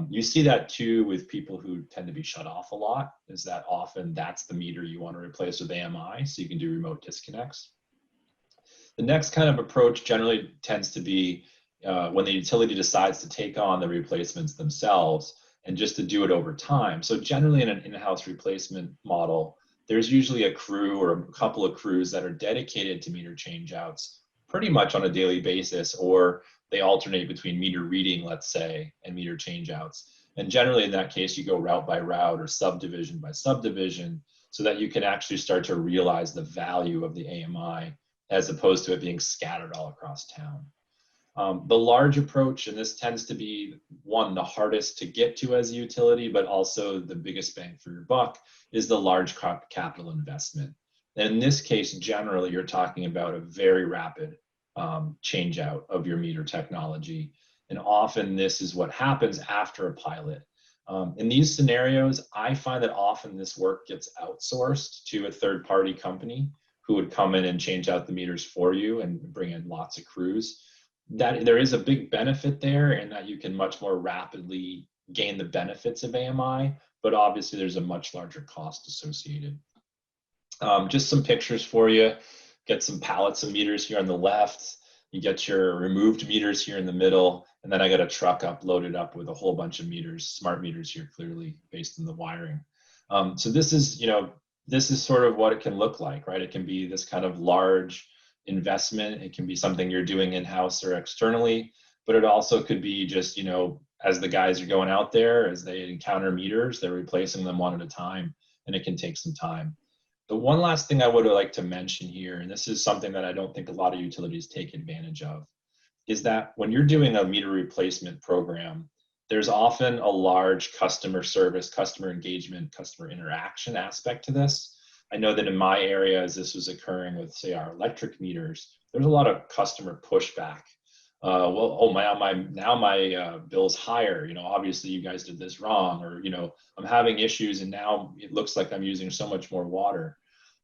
You see that too with people who tend to be shut off a lot, is that often that's the meter you want to replace with AMI, so you can do remote disconnects. The next kind of approach generally tends to be when the utility decides to take on the replacements themselves and just to do it over time. So generally in an in-house replacement model, there's usually a crew or a couple of crews that are dedicated to meter changeouts pretty much on a daily basis, or they alternate between meter reading, let's say, and meter changeouts. And generally in that case, you go route by route or subdivision by subdivision, so that you can actually start to realize the value of the AMI as opposed to it being scattered all across town. The large approach, and this tends to be the hardest to get to as a utility, but also the biggest bang for your buck, is the large capital investment. And in this case, generally, you're talking about a very rapid change out of your meter technology. And often this is what happens after a pilot. In these scenarios, I find that often this work gets outsourced to a third-party company who would come in and change out the meters for you and bring in lots of crews. That there is a big benefit there, and that you can much more rapidly gain the benefits of AMI, but obviously there's a much larger cost associated. Just some pictures for you. Get some pallets of meters here on the left. You get your removed meters here in the middle, and then I got a truck loaded up with a whole bunch of meters, smart meters here, clearly based on the wiring. So this is, this is sort of what it can look like, right? It can be this kind of large investment. It can be something you're doing in-house or externally, but it also could be just, as the guys are going out there, as they encounter meters, they're replacing them one at a time, and it can take some time. The one last thing I would like to mention here, and this is something that I don't think a lot of utilities take advantage of, is that when you're doing a meter replacement program, there's often a large customer service, customer engagement, customer interaction aspect to this. I know that in my area, as this was occurring with, say, our electric meters, there's a lot of customer pushback well, oh now my bill's higher. You know, obviously you guys did this wrong, or you know, I'm having issues, and now it looks like I'm using so much more water.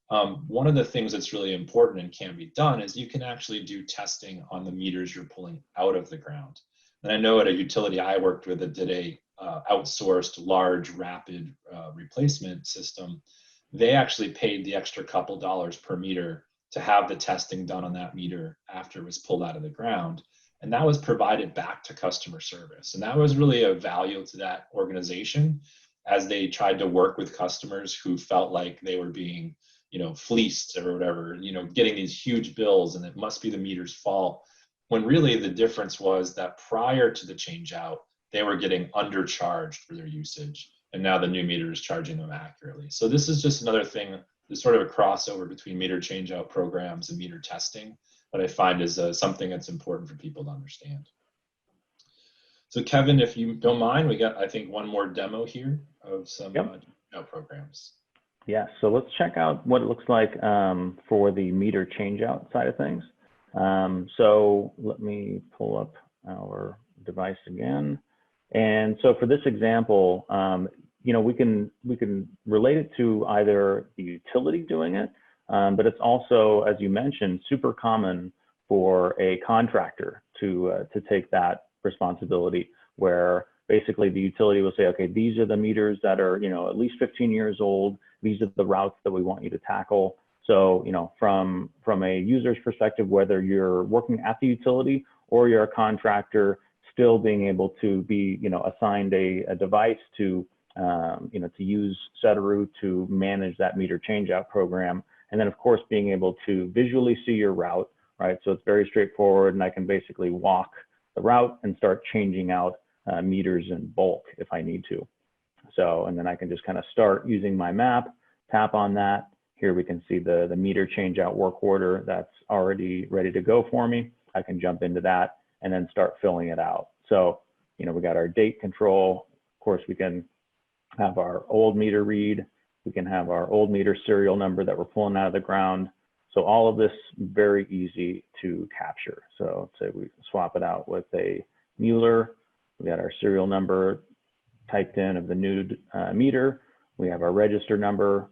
One of the things that's really important and can be done is you can actually do testing on the meters you're pulling out of the ground. And I know at a utility I worked with that did a outsourced large rapid replacement system, they actually paid the extra couple dollars per meter to have the testing done on that meter after it was pulled out of the ground. And that was provided back to customer service. And that was really a value to that organization as they tried to work with customers who felt like they were being, you know, fleeced or whatever, you know, getting these huge bills and it must be the meter's fault. When really the difference was that prior to the change out, they were getting undercharged for their usage. And now the new meter is charging them accurately. So this is just another thing, there's sort of a crossover between meter change out programs and meter testing that I find is something that's important for people to understand. So Kevin, if you don't mind, we got, I think, one more demo here of some programs. Yeah, so let's check out what it looks like for the meter changeout side of things. So let me pull up our device again. And so for this example, you know, we can relate it to either the utility doing it, but it's also, as you mentioned, super common for a contractor to take that responsibility, where basically the utility will say, okay, these are the meters that are, you know, at least 15 years old. These are the routes that we want you to tackle. So, you know, from a user's perspective, whether you're working at the utility or you're a contractor, still being able to be, you know, assigned a device to, you know, to use Sedaru to manage that meter changeout program. And then of course, being able to visually see your route, right? So it's very straightforward, and I can basically walk the route and start changing out meters in bulk if I need to. So, and then I can just kind of start using my map, tap on that. Here we can see the meter change out work order that's already ready to go for me. I can jump into that and then start filling it out. So, you know, we got our date control. Of course, we can have our old meter read. We can have our old meter serial number that we're pulling out of the ground. So all of this very easy to capture. So say we swap it out with a Mueller. We got our serial number typed in of the new meter. We have our register number.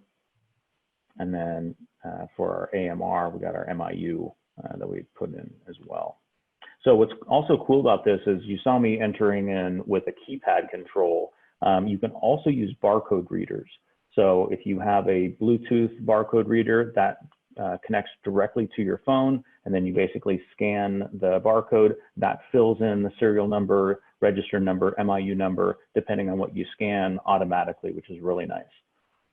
And then for our AMR, we got our MIU that we put in as well. So what's also cool about this is you saw me entering in with a keypad control. You can also use barcode readers. So if you have a Bluetooth barcode reader that connects directly to your phone, and then you basically scan the barcode, that fills in the serial number, register number, MIU number, depending on what you scan automatically, which is really nice.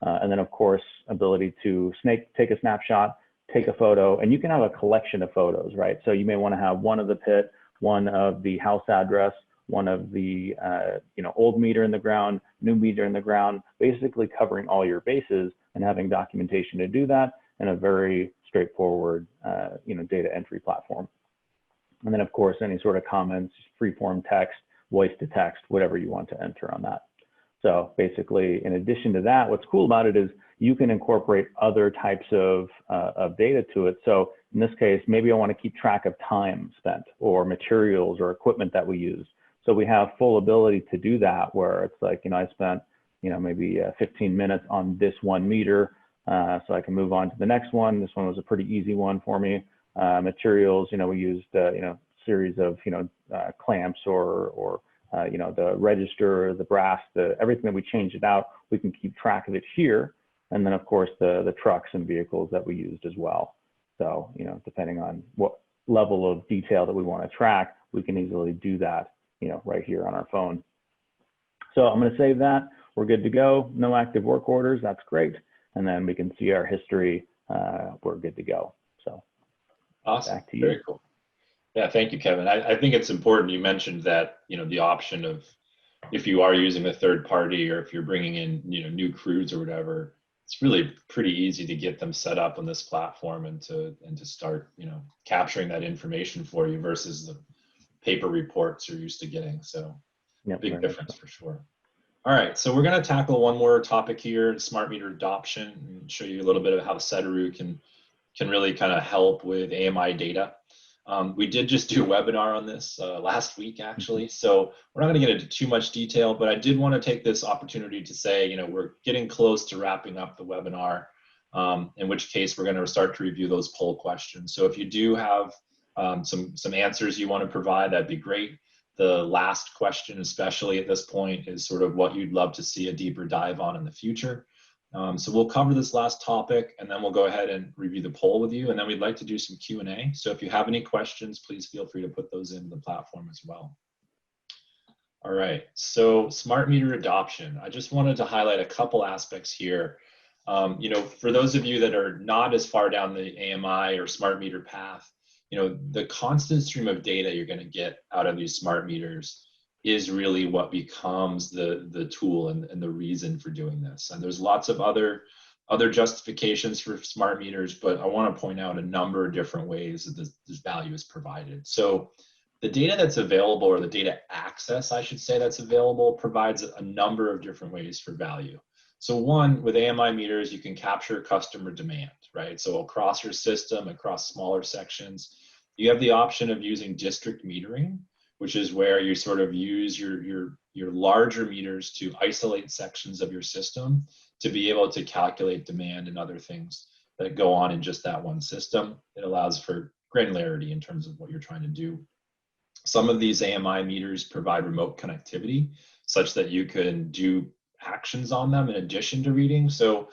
And then of course, ability to take a snapshot, take a photo, and you can have a collection of photos, right? So you may want to have one of the pit, one of the house address, one of the you know, old meter in the ground, new meter in the ground, basically covering all your bases and having documentation to do that in a very straightforward you know, data entry platform. And then of course, any sort of comments, free-form text, voice to text, whatever you want to enter on that. So basically, in addition to that, what's cool about it is you can incorporate other types of data to it. So in this case, maybe I want to keep track of time spent or materials or equipment that we use. So we have full ability to do that, where it's like, you know, I spent, you know, maybe 15 minutes on this one meter. So I can move on to the next one. This one was a pretty easy one for me. Materials, you know, we used, you know, series of, you know, clamps or you know, the register, the brass, everything that we changed it out, we can keep track of it here. And then of course, the trucks and vehicles that we used as well. So, you know, depending on what level of detail that we want to track, we can easily do that, you know, right here on our phone. So I'm going to save that. We're good to go. No active work orders. That's great. And then we can see our history. We're good to go. So awesome. Back to you. Very cool. Yeah, thank you, Kevin. I think it's important. You mentioned that, you know, the option of if you are using a third party or if you're bringing in, you know, new crews or whatever, it's really pretty easy to get them set up on this platform and to start, you know, capturing that information for you versus the paper reports you're used to getting. So Yep, big difference for sure. All right, so we're going to tackle one more topic here, smart meter adoption, and show you a little bit of how Sedaru can really kind of help with AMI data. We did just do a webinar on this last week, actually, so we're not going to get into too much detail, but I did want to take this opportunity to say, we're getting close to wrapping up the webinar, in which case we're going to start to review those poll questions. So if you do have some answers you want to provide, that'd be great. The last question, especially at this point, is sort of what you'd love to see a deeper dive on in the future. So we'll cover this last topic, and then we'll go ahead and review the poll with you, and then we'd like to do some Q&A. So if you have any questions, please feel free to put those into the platform as well. All right, so smart meter adoption. I just wanted to highlight a couple aspects here. For those of you that are not as far down the AMI or smart meter path, the constant stream of data you're going to get out of these smart meters is really what becomes the tool and the reason for doing this. And there's lots of other justifications for smart meters, but I want to point out a number of different ways that this value is provided. So the data that's available, or the data access, I should say, that's available, provides a number of different ways for value. So one, with AMI meters, you can capture customer demand, right? So across your system, across smaller sections, you have the option of using district metering, which is where you sort of use your larger meters to isolate sections of your system to be able to calculate demand and other things that go on in just that one system. It allows for granularity in terms of what you're trying to do. Some of these AMI meters provide remote connectivity such that you can do actions on them in addition to reading. So,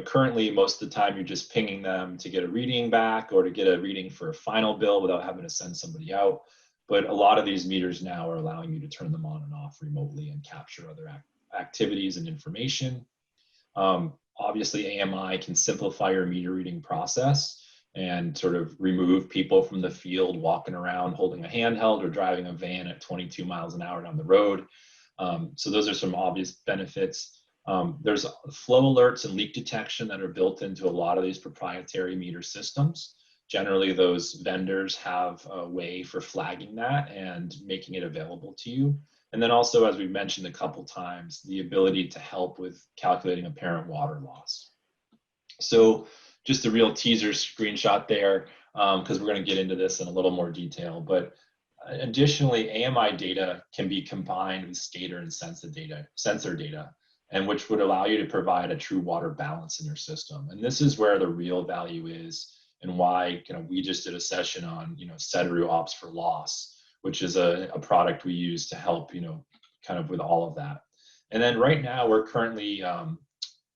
currently most of the time you're just pinging them to get a reading back or to get a reading for a final bill without having to send somebody out. But a lot of these meters now are allowing you to turn them on and off remotely and capture other activities and information. Obviously, AMI can simplify your meter reading process and sort of remove people from the field walking around holding a handheld or driving a van at 22 miles an hour down the road. So those are some obvious benefits. There's flow alerts and leak detection that are built into a lot of these proprietary meter systems. Generally, those vendors have a way for flagging that and making it available to you. And then also, as we've mentioned a couple times, the ability to help with calculating apparent water loss. So just a real teaser screenshot there, because we're going to get into this in a little more detail. But additionally, AMI data can be combined with SCADA and sensor data, and which would allow you to provide a true water balance in your system. And this is where the real value is, and why we just did a session on Sedaru Ops for Loss, which is a product we use to help kind of with all of that. And then right now we're currently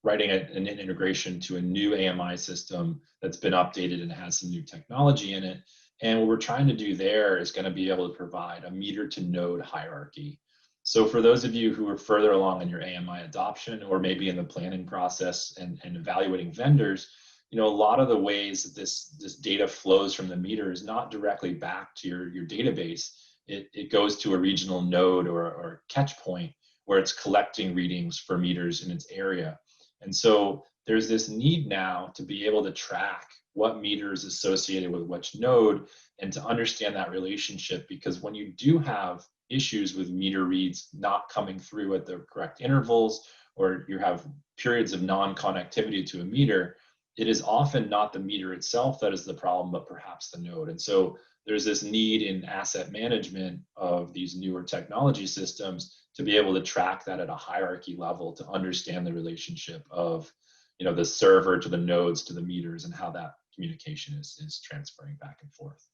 writing an integration to a new AMI system that's been updated and has some new technology in it. And what we're trying to do there is going to be able to provide a meter to node hierarchy. So for those of you who are further along in your AMI adoption, or maybe in the planning process and evaluating vendors, a lot of the ways that this data flows from the meter is not directly back to your database. It goes to a regional node or catch point where it's collecting readings for meters in its area. And so there's this need now to be able to track what meter is associated with which node and to understand that relationship, because when you do have issues with meter reads not coming through at the correct intervals, or you have periods of non-connectivity to a meter, it is often not the meter itself that is the problem, but perhaps the node. And so there's this need in asset management of these newer technology systems to be able to track that at a hierarchy level, to understand the relationship of the server to the nodes to the meters and how that communication is transferring back and forth.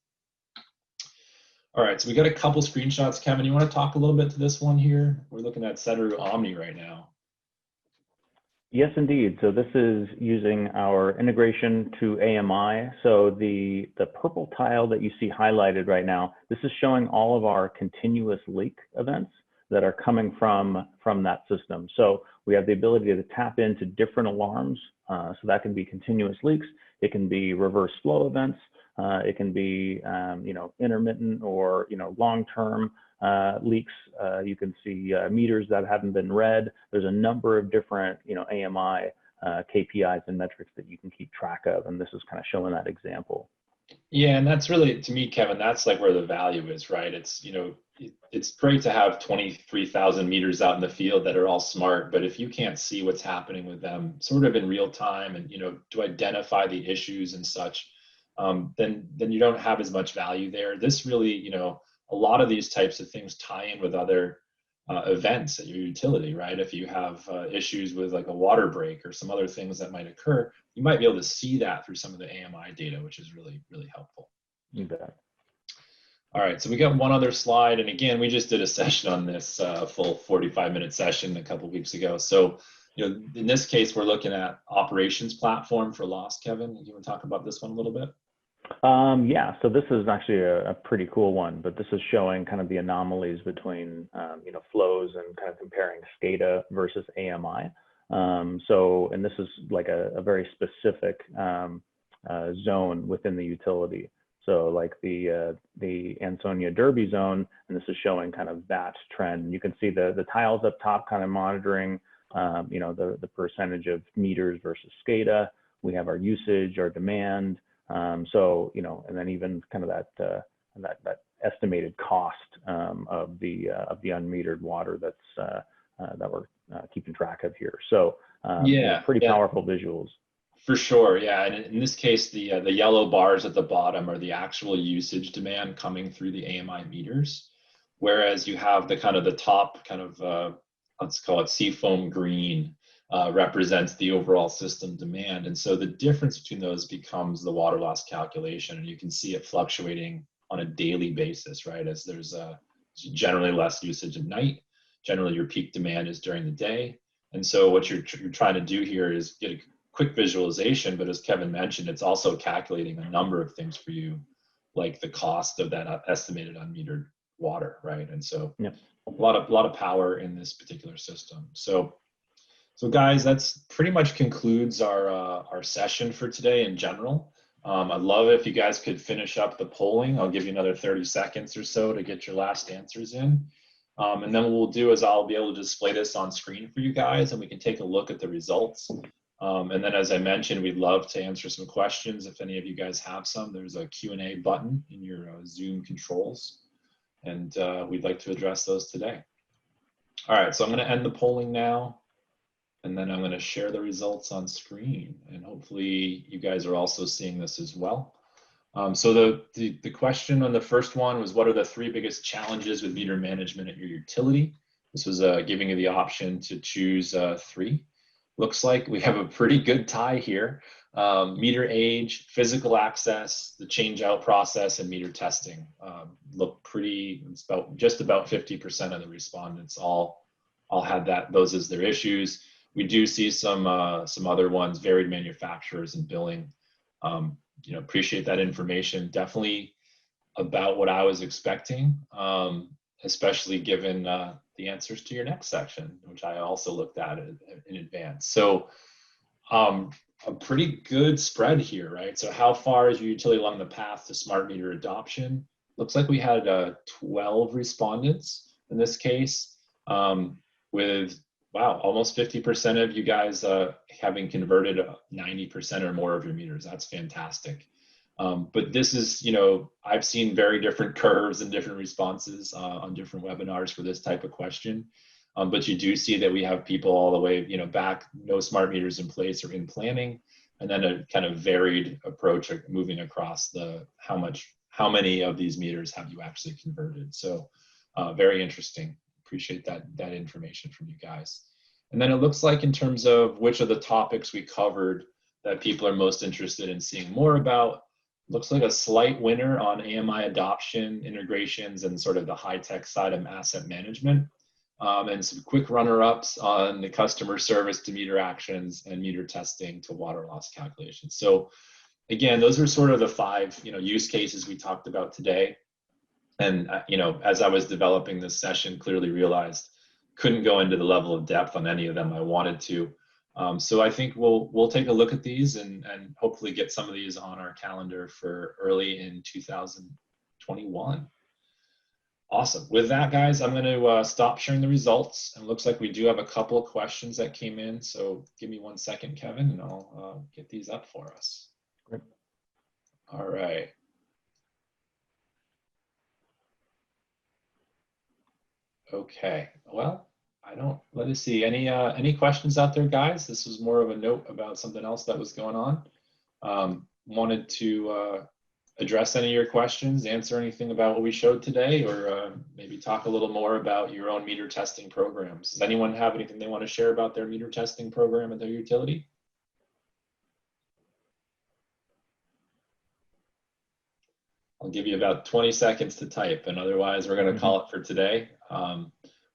All right, so we got a couple screenshots. Kevin, you want to talk a little bit to this one here? We're looking at Sedaru Omni right now. Yes, indeed. So this is using our integration to AMI. So the purple tile that you see highlighted right now, this is showing all of our continuous leak events that are coming from that system. So we have the ability to tap into different alarms. So that can be continuous leaks. It can be reverse flow events. It can be intermittent or long-term leaks. You can see meters that haven't been read. There's a number of different AMI KPIs and metrics that you can keep track of, and this is kind of showing that example. Yeah, and that's really, to me, Kevin, that's like where the value is, right? It's it's great to have 23,000 meters out in the field that are all smart, but if you can't see what's happening with them sort of in real time and to identify the issues and such, then you don't have as much value there. This really, you know, a lot of these types of things tie in with other events at your utility, right? If you have issues with like a water break or some other things that might occur, you might be able to see that through some of the AMI data, which is really, really helpful. You bet. All right, so we got one other slide. And again, we just did a session on this full 45-minute session a couple weeks ago. So, you know, in this case, we're looking at operations platform for loss. Kevin, you want to talk about this one a little bit? Yeah, so this is actually a pretty cool one, but this is showing kind of the anomalies between, you know, flows and kind of comparing SCADA versus AMI. And this is like a very specific zone within the utility. So like the Ansonia Derby zone, and this is showing kind of that trend. You can see the tiles up top kind of monitoring, you know, the percentage of meters versus SCADA. We have our usage, our demand. So, you know, and then even kind of that estimated cost of the unmetered water that we're keeping track of here. So Yeah, you know, pretty powerful visuals. For sure, yeah. And in this case, the yellow bars at the bottom are the actual usage demand coming through the AMI meters, whereas you have the kind of the top kind of let's call it seafoam green represents the overall system demand. And so the difference between those becomes the water loss calculation, and you can see it fluctuating on a daily basis, right? As there's generally less usage at night. Generally, your peak demand is during the day. And so what you're trying to do here is get a quick visualization, but as Kevin mentioned, it's also calculating a number of things for you, like the cost of that estimated unmetered water, right? And so yep. a lot of power in this particular system. So guys, that's pretty much concludes our session for today in general. I'd love it if you guys could finish up the polling. I'll give you another 30 seconds or so to get your last answers in. And then what we'll do is I'll be able to display this on screen for you guys, and we can take a look at the results. And then, as I mentioned, we'd love to answer some questions. If any of you guys have some, there's a Q&A button in your Zoom controls, and we'd like to address those today. All right, so I'm going to end the polling now, and then I'm going to share the results on screen, and hopefully you guys are also seeing this as well. So the question on the first one was, what are the 3 biggest challenges with meter management at your utility? This was giving you the option to choose 3. Looks like we have a pretty good tie here. Meter age, physical access, the change-out process, and meter testing look pretty. It's just about 50% of the respondents all had those as their issues. We do see some other ones, varied manufacturers and billing. You know, appreciate that information. Definitely about what I was expecting, especially given the answers to your next section, which I also looked at in advance. So a pretty good spread here, right? So how far is your utility along the path to smart meter adoption? Looks like we had 12 respondents in this case, with, wow, almost 50% of you guys having converted 90% or more of your meters. That's fantastic. But this is, you know, I've seen very different curves and different responses on different webinars for this type of question. But you do see that we have people all the way, you know, back, no smart meters in place or in planning, and then a kind of varied approach of moving across the how many of these meters have you actually converted. So very interesting. Appreciate that information from you guys. And then it looks like in terms of which of the topics we covered that people are most interested in seeing more about, looks like a slight winner on AMI adoption, integrations, and sort of the high-tech side of asset management. And some quick runner-ups on the customer service to meter actions and meter testing to water loss calculations. So again, those are sort of the 5, you know, use cases we talked about today. And, you know, as I was developing this session, clearly realized couldn't go into the level of depth on any of them I wanted to. So I think we'll take a look at these and hopefully get some of these on our calendar for early in 2021. Awesome. With that, guys, I'm going to stop sharing the results. And it looks like we do have a couple of questions that came in. So give me 1 second, Kevin, and I'll get these up for us. Great. All right. Okay. Well, let us see. Any questions out there, guys? This was more of a note about something else that was going on. wanted to address any of your questions, answer anything about what we showed today, or maybe talk a little more about your own meter testing programs. Does anyone have anything they want to share about their meter testing program at their utility? I'll give you about 20 seconds to type, and otherwise we're going to call it for today.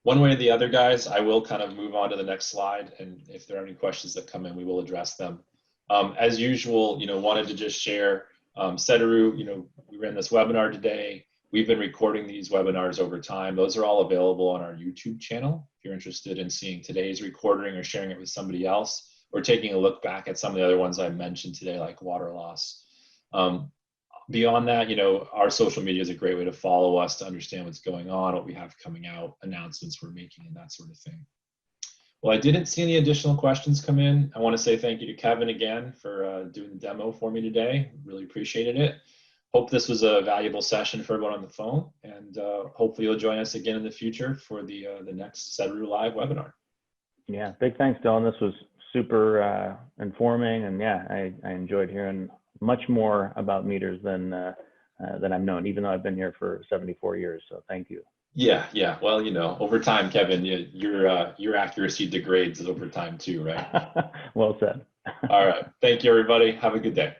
One way or the other, guys, I will kind of move on to the next slide, and if there are any questions that come in, we will address them. As usual, wanted to just share, Sedaru, we ran this webinar today. We've been recording these webinars over time. Those are all available on our YouTube channel. If you're interested in seeing today's recording or sharing it with somebody else, or taking a look back at some of the other ones I mentioned today, like water loss. Beyond that, our social media is a great way to follow us, to understand what's going on, what we have coming out, announcements we're making, and that sort of thing. Well, I didn't see any additional questions come in. I want to say thank you to Kevin again for doing the demo for me today. Really appreciated it. Hope this was a valuable session for everyone on the phone, and hopefully you'll join us again in the future for the next Sedaru Live webinar. Yeah, big thanks, Dylan. This was super informing, and yeah, I enjoyed hearing much more about meters than I've known, even though I've been here for 74 years. So thank you. Yeah. Well, over time, Kevin, your accuracy degrades over time too, right? Well said. All right. Thank you, everybody. Have a good day.